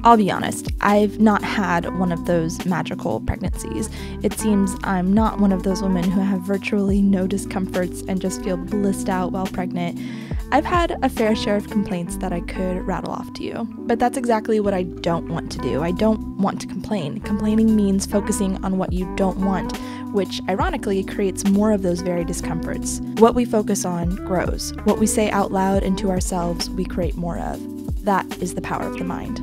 I'll be honest, I've not had one of those magical pregnancies. It seems I'm not one of those women who have virtually no discomforts and just feel blissed out while pregnant. I've had a fair share of complaints that I could rattle off to you, but that's exactly what I don't want to do. I don't want to complain. Complaining means focusing on what you don't want, which ironically creates more of those very discomforts. What we focus on grows. What we say out loud and to ourselves, we create more of. That is the power of the mind.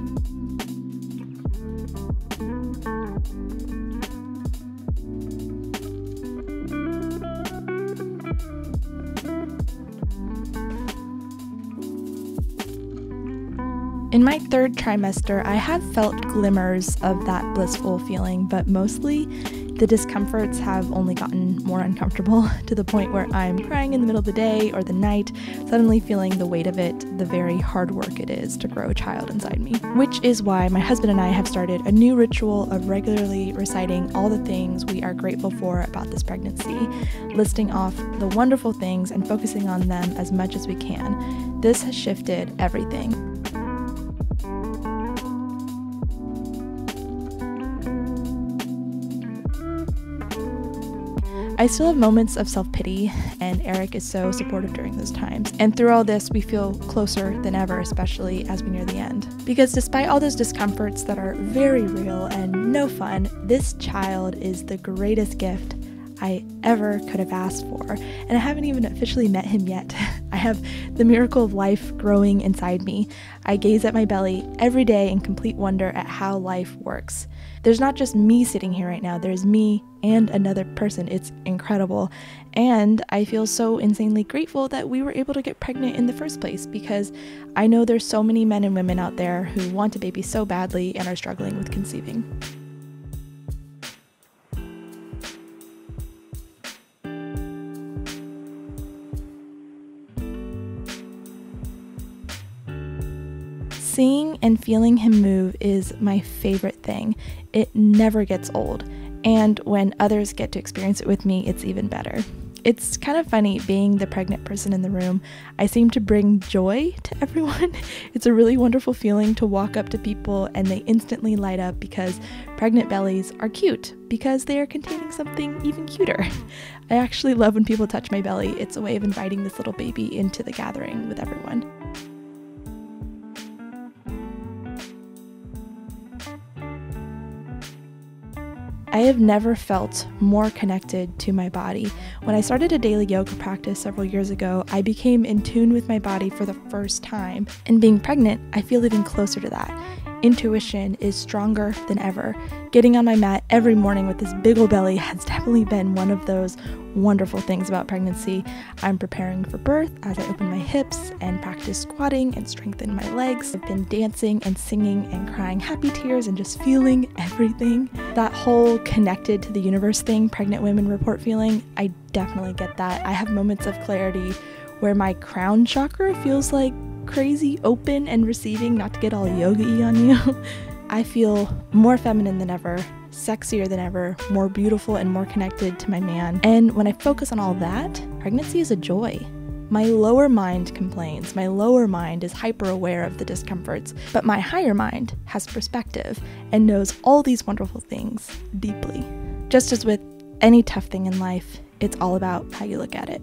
In my third trimester, I have felt glimmers of that blissful feeling, but mostly the discomforts have only gotten more uncomfortable to the point where I'm crying in the middle of the day or the night, suddenly feeling the weight of it, the very hard work it is to grow a child inside me. Which is why my husband and I have started a new ritual of regularly reciting all the things we are grateful for about this pregnancy, listing off the wonderful things and focusing on them as much as we can. This has shifted everything. I still have moments of self-pity, and Eric is so supportive during those times. And through all this, we feel closer than ever, especially as we near the end. Because despite all those discomforts that are very real and no fun, this child is the greatest gift I ever could have asked for. And I haven't even officially met him yet. I have the miracle of life growing inside me. I gaze at my belly every day in complete wonder at how life works. There's not just me sitting here right now, there's me and another person. It's incredible. And I feel so insanely grateful that we were able to get pregnant in the first place, because I know there's so many men and women out there who want a baby so badly and are struggling with conceiving. Seeing and feeling him move is my favorite thing. It never gets old, and when others get to experience it with me, it's even better. It's kind of funny being the pregnant person in the room. I seem to bring joy to everyone. It's a really wonderful feeling to walk up to people and they instantly light up, because pregnant bellies are cute because they are containing something even cuter. I actually love when people touch my belly. It's a way of inviting this little baby into the gathering with everyone. I have never felt more connected to my body. When I started a daily yoga practice several years ago, I became in tune with my body for the first time. And being pregnant, I feel even closer to that. Intuition is stronger than ever. Getting on my mat every morning with this big ol' belly has definitely been one of those wonderful things about pregnancy. I'm preparing for birth as I open my hips and practice squatting and strengthen my legs. I've been dancing and singing and crying happy tears and just feeling everything. That whole connected to the universe thing pregnant women report feeling, I definitely get that. I have moments of clarity where my crown chakra feels like crazy open and receiving, not to get all yoga-y on you. I feel more feminine than ever, sexier than ever, more beautiful and more connected to my man. And when I focus on all that, pregnancy is a joy. My lower mind complains. My lower mind is hyper aware of the discomforts, but my higher mind has perspective and knows all these wonderful things deeply. Just as with any tough thing in life, it's all about how you look at it.